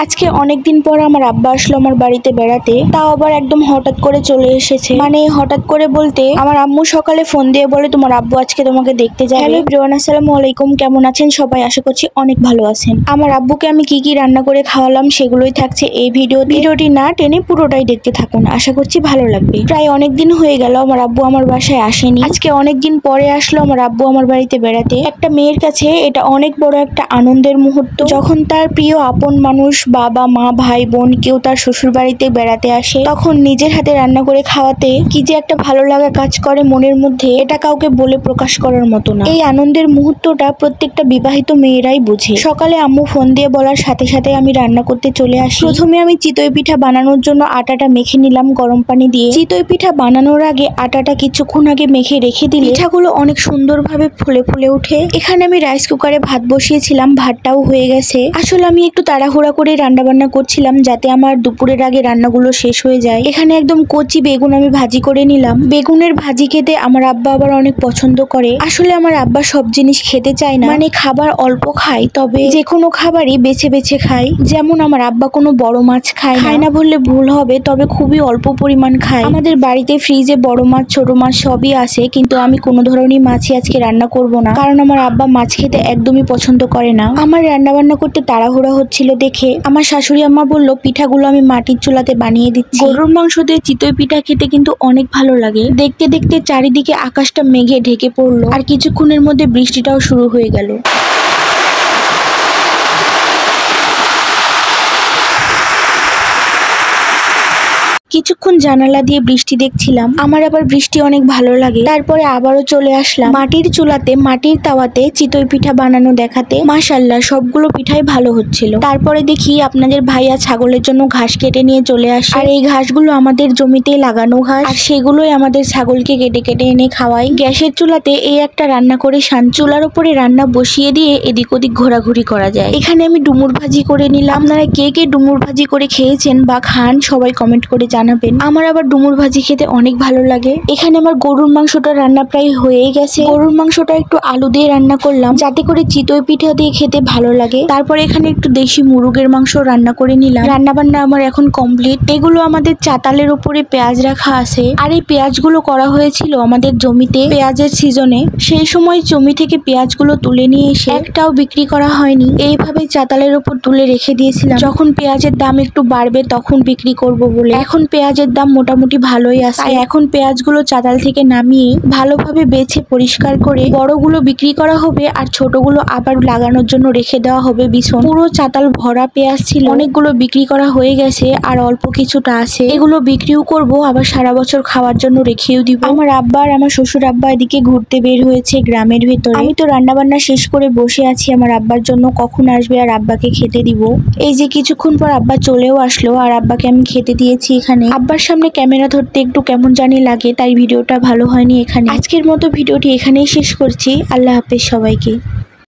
আজকে অনেকদিন পর আমার আব্বা আসলো আমার বাড়িতে বেড়াতে, তাও আবার একদম হঠাৎ করে চলে এসেছে। মানে হঠাৎ করে বলতে আমার আম্মু সকালে ফোন দিয়ে বলে তোমার আব্বু আজকে তোমাকে দেখতে যাবে। হ্যালো এভরিওয়ান, আসসালামু আলাইকুম, কেমন আছেন সবাই? আশা করছি অনেক ভালো আছেন। আমার আব্বুকে আমি কি কি রান্না করে খাওয়ালাম সেগুলোই থাকছে এই ভিডিওটি না টেনে পুরোটাই দেখতে থাকুন, আশা করছি ভালো লাগবে। প্রায় অনেকদিন হয়ে গেল আমার আব্বু আমার বাসায় আসেনি, আজকে অনেকদিন পরে আসলো আমার আব্বু আমার বাড়িতে বেড়াতে। একটা মেয়ের কাছে এটা অনেক বড় একটা আনন্দের মুহূর্ত, যখন তার প্রিয় আপন মানুষ বাবা মা ভাই বোন কেউ তার শ্বশুর বাড়িতে বেড়াতে আসে, তখন নিজের হাতে রান্না করে খাওয়াতে কি যে একটা ভালো লাগা কাজ করে মনের মধ্যে, এটা কাউকে বলে প্রকাশ করার মতো না। এই আনন্দের মুহূর্তটা প্রত্যেকটা বিবাহিত মেয়েরাই বুঝে। সকালে আম্মু ফোন দিয়ে বলার সাথে সাথে আমি রান্না করতে চলে আসি। প্রথমে আমি চিতই পিঠা বানানোর জন্য আটাটা মেখে নিলাম গরম পানি দিয়ে। চিতই পিঠা বানানোর আগে আটাটা কিছুক্ষণ আগে মেখে রেখে দিলে পিঠাগুলো অনেক সুন্দরভাবে ফুলে ফুলে ওঠে। এখানে আমি রাইস কুকারে ভাত বসিয়েছিলাম, ভাতটাও হয়ে গেছে। আসলে আমি একটু তাড়াহুড়া করে রান্না বান্না করছিলাম যাতে আমার দুপুরের আগে রান্নাগুলো শেষ হয়ে যায়। এখানে একদম কচি বেগুন আমি ভাজি করে নিলাম। বেগুনের ভাজি খেতে আমার আব্বা আবার অনেক পছন্দ করে। আসলে আমার আব্বা সব জিনিস খেতে চায় না, মানে খাবার অল্প খায়, তবে যে কোনো খাবারই বেছে বেছে খায়। যেমন আমার আব্বা কোনো বড় মাছ খায় না বললে ভুল হবে, তবে খুবই অল্প পরিমাণ খায়। আমাদের বাড়িতে ফ্রিজে বড় মাছ ছোট মাছ সবই আছে, কিন্তু আমি কোনো ধরনের মাছই আজকে রান্না করব না, কারণ আমার আব্বা মাছ খেতে একদমই পছন্দ করে না। আমার রান্না বান্না করতে তাড়াহুড়া হচ্ছিল দেখে আমার শাশুড়ি আম্মা বলল পিঠাগুলো আমি মাটির চুলাতে বানিয়ে দিচ্ছি। গরুর মাংস দিয়ে চিতই পিঠা খেতে কিন্তু অনেক ভালো লাগে। দেখতে দেখতে চারিদিকে আকাশটা মেঘে ঢেকে পড়লো, আর কিছুক্ষণের মধ্যে বৃষ্টিটাও শুরু হয়ে গেল। কিছুক্ষণ জানালা দিয়ে বৃষ্টি দেখছিলাম, আমার আবার বৃষ্টি অনেক ভালো লাগে। তারপরে আবারও চলে আসলাম মাটির চুলাতে মাটির তাওয়াতে চিতই পিঠা বানানো দেখাতে। মাশাআল্লাহ সবগুলো পিঠাই ভালো হচ্ছিল। তারপরে দেখি আপনাদের ভাইয়া ছাগলের জন্য ঘাস কেটে নিয়ে চলে আসে, আর এই ঘাসগুলো আমাদের জমিতেই লাগানো ঘাস, আর সেগুলোই আমাদের ছাগলকে কেটে কেটে এনে খাওয়াই। গ্যাসের চুলাতে এই একটা রান্না করে চুলার উপরে রান্না বসিয়ে দিয়ে এদিক ওদিক ঘোরাঘুরি করা যায়। এখানে আমি ডুমুর ভাজি করে নিলাম। আপনারা কে কে ডুমুর ভাজি করে খেয়েছেন বা খান সবাই কমেন্ট করে জানাবেন। আমার আবার ডুমুর ভাজি খেতে অনেক ভালো লাগে। এখানে আমার গরুর মাংসটা রান্না প্রায় হয়েই গেছে। গরুর মাংসটা একটু আলু দিয়ে রান্না করলাম যাতে করে চিতই পিঠা দিয়ে খেতে ভালো লাগে। তারপরে এখানে একটু দেশি মুরগের মাংস রান্না করে নিলাম। রান্না বান্না আমার এখন কমপ্লিট। এগুলো আমাদের চাতালের উপরে পেঁয়াজ রাখা আছে, আর এই পেঁয়াজগুলো করা হয়েছিল আমাদের জমিতে পেঁয়াজের সিজনে। সেই সময় জমি থেকে পেঁয়াজগুলো তুলে নিয়ে এসে একটাও বিক্রি করা হয়নি, এইভাবে চাতালের উপর তুলে রেখে দিয়েছিলাম। যখন পেঁয়াজের দাম একটু বাড়বে তখন বিক্রি করব বলে। এখন পেঁয়াজের দাম মোটামুটি ভালোই আছে, তাই এখন পেঁয়াজগুলো চাতাল থেকে নামিয়ে ভালোভাবে বেছে পরিষ্কার করে বড়গুলো বিক্রি করা হবে, আর ছোটগুলো আবার লাগানোর জন্য রেখে দেওয়া হবে বিছন। পুরো চাতাল ভরা পেঁয়াজ ছিল, অনেকগুলো বিক্রি করা হয়ে গেছে আর অল্প কিছুটা আছে। এগুলো বিক্রিও করব, আবার সারা বছর খাওয়ার জন্য রেখেও দিব। আমার আব্বা আর আমার শ্বশুর আব্বা এদিকে ঘুরতে বের হয়েছে গ্রামের ভিতরে। আমি তো রান্না বান্না শেষ করে বসে আছি আমার আব্বার জন্য কখন আসবে আর আব্বাকে খেতে দিব। এই যে কিছুক্ষণ পর আব্বা চলেও আসলো, আর আব্বাকে আমি খেতে দিয়েছি। এখানে আব্বার সামনে ক্যামেরা ধরতে একটু কেমন জানি লাগে, তাই ভিডিওটা ভালো হয়নি। এখানে আজকের মতো ভিডিওটি এখানেই শেষ করছি। আল্লাহ হাফেজ সবাইকে।